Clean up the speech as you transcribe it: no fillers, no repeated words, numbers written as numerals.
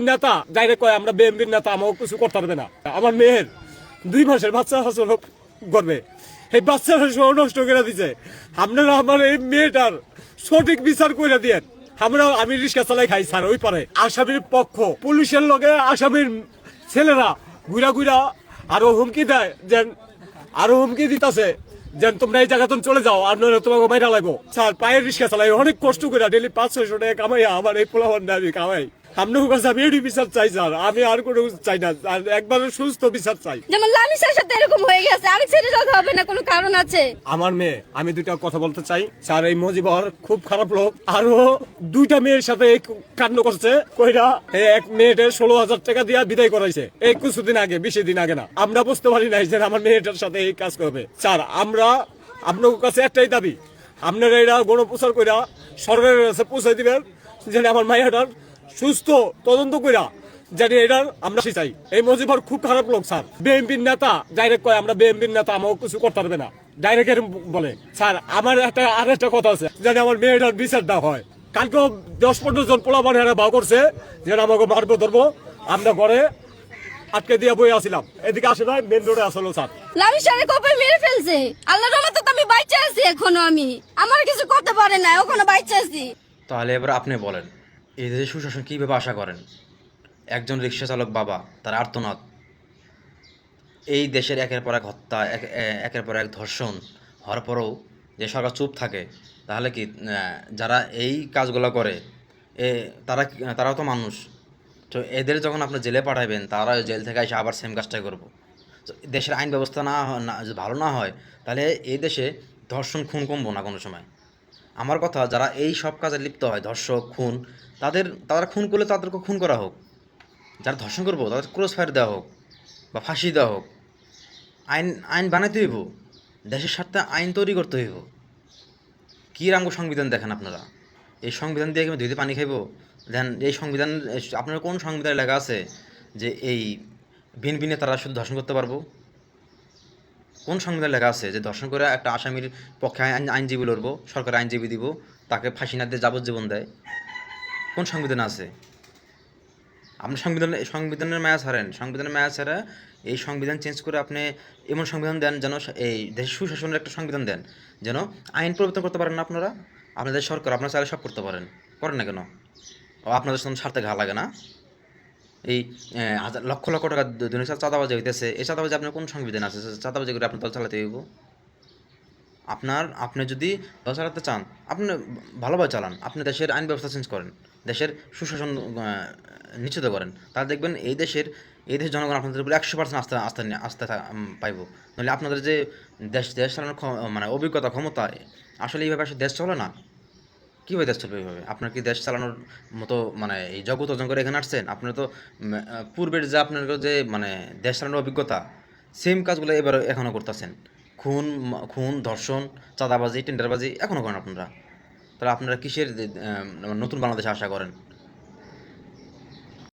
নেতা ডাইরেক্ট কয় আমরা বিএনপির নেতা, আমাকে কিছু করতে পারবে না। আমার মেয়ের 2 মাসের বাচ্চা হলো করবে, এই বাচ্চাটা সহ নষ্ট করে দিছে। আপনারা আমার এই মেয়েটার সঠিক বিচার করে দিয়েন। আমি রিক্সা চালাই খাই স্যার, ওই পারে আসামির পক্ষ পুলিশের লগে আসামির ছেলেরা ঘুরা ঘুরা আরো হুমকি দেয়, আরো হুমকি দিতেছে যেন তোমরা এই জায়গা চলে যাও, আর নইলে তোমাকে মাইরা লাগবো। স্যার পায়ের রিক্সা চালাই, অনেক কষ্ট করে ডেলি 500-600 টাকা কামাই আমার এই পোলাপান আমি কামাই। আপনার কাছে আমি এটি বিচার চাই স্যার, আমি আর কোনো চাই না, আর একবারে সুস্থ বিচার চাই। যেমন লামিসার সাথে এরকম হয়ে গেছে, আরেক সাইডে যাওয়া হবে না, কোনো কারণ আছে? আমার মেয়ে, আমি 2টা কথা বলতে চাই স্যার। এই মজিবর খুব খারাপ লোক, আরো 2টা মেয়ের সাথে কাণ্ড করছে কইরা। এক মেয়েটার 16,000 টাকা দিয়া বিদায় করাইছে এই কিছুদিন আগে, 20 দিন আগে না। আমরা বুঝতে পারি নাই যে আমার মেয়েটার সাথে এই কাজ করবে। স্যার আমরা আপনার কাছে একটাই দাবি, আপনারা এরা গণপ্রচার কইরা সরকারের কাছে পৌঁছে দিবেন, যেন আমার মাইয়াটার সুস্থ তদন্ত কইরা জানি এটার আমরা চাই। এই মজিবর খুব খারাপ লোক স্যার, বিএনপির নেতা ডাইরেক্ট কয় আমরা বিএনপির নেতা, আমাকে কিছু করতে পারবে না, ডাইরেক্ট এরকম বলে। স্যার আমার আরেকটা কথা আছে, জানি আমার মেয়েটার বিচার না হয়। কালকে 10-15 জন পোলা বানিয়ে ভাও করছে যেন আমাকে মারবো ধরবো, আমরা ঘরে আটকে দিয়ে বই আসিলাম, এদিকে আসে না, মেন রোডে আসলো স্যার। লামিসারে কপাল মেরে ফেলছে, আল্লাহর রহমতে তো আমি বাইচে আছি এখনো, আমি আমার কিছু করতে পারে না, এখনো বাইচে আছি। তাহলে এবার আপনি বলেন, এই দেশে সুশাসন কীভাবে আশা করেন? একজন রিক্সা চালক বাবা, তার আর্তনাদ, এই দেশের একের পর এক হত্যা, একের পর এক ধর্ষণ হওয়ার পরেও যে সরকার চুপ থাকে, তাহলে কি যারা এই কাজগুলো করে তারাও তো মানুষ। তো এদের যখন আপনি জেলে পাঠাবেন, তারা জেল থেকে এসে আবার সেম কাজটাই করবো। তো দেশের আইন ব্যবস্থা যদি ভালো না হয়, তাহলে এই দেশে ধর্ষণ খুন কমবো না কোনো সময়। আমার কথা, যারা এই সব কাজে লিপ্ত হয়, ধর্ষক খুন, তারা খুন করলে তাদেরকে খুন করা হোক। যারা ধর্ষণ করবো তাদের ক্রস ফায়ার দেওয়া হোক বা ফাঁসি দেওয়া হোক। আইন বানাইতে হইব, দেশের স্বার্থে আইন তৈরি করতে হইব। কী রাঙ্গ সংবিধান দেখেন আপনারা? এই সংবিধান দিয়ে কি ধুইতে পানি খাইব? দেন এই সংবিধান, আপনার কোন সংবিধানে লেখা আছে যে এই ভিন তারা শুধু ধর্ষণ করতে পারবো? কোন সংবিধানে লেখা আছে যে ধর্ষণ করে একটা আসামির পক্ষে আইনজীবী লড়বো, সরকার আইনজীবী দিব, তাকে ফাঁসি না দিয়ে যাবজ্জীবন দেয়? কোন সংবিধানে আছে? আপনি সংবিধানের মায়া ছাড়েন, সংবিধানের মায়া ছাড়া এই সংবিধান চেঞ্জ করে আপনি এমন সংবিধান দেন যেন এই দেশের সুশাসনের একটা সংবিধান দেন, যেন আইন প্রবর্তন করতে পারেন না আপনারা। আপনাদের সরকার, আপনারা চাইলে সব করতে পারেন, করেন না কেন? ও আপনাদের সাথে স্বার্থে ঘা লাগে না? এই লক্ষ লক্ষ টাকা দুনিয়া চাঁদাবাজি হইতেছে, এই চাঁদাবাজি আপনার কোন সংবিধান আছে চাঁদাবাজি করে আপনার দল চালাতে হইব? আপনি যদি দল চালাতে চান, আপনি ভালোভাবে চালান, আপনি দেশের আইন ব্যবস্থা চেঞ্জ করেন, দেশের সুশাসন নিশ্চিত করেন, তাহলে দেখবেন এই দেশের জনগণ আপনাদের উপর 100% আস্থা পাইব। নাহলে আপনাদের যে দেশ চালানোর মানে অভিজ্ঞতা, ক্ষমতা, আসলে এইভাবে আসলে দেশ চলে না। কীভাবে দেশ চলবে এইভাবে? আপনার কি দেশ চালানোর মতো মানে এই জগৎ অর্জন করে এখানে আসছেন? আপনার তো পূর্বের যে আপনার যে মানে দেশ চালানোর অভিজ্ঞতা, সেম কাজগুলো এখনও করতেছেন। খুন, ধর্ষণ, চাঁদাবাজি, টেন্ডারবাজি এখনও করেন আপনারা। তাহলে আপনারা কিসের নতুন বাংলাদেশে আশা করেন?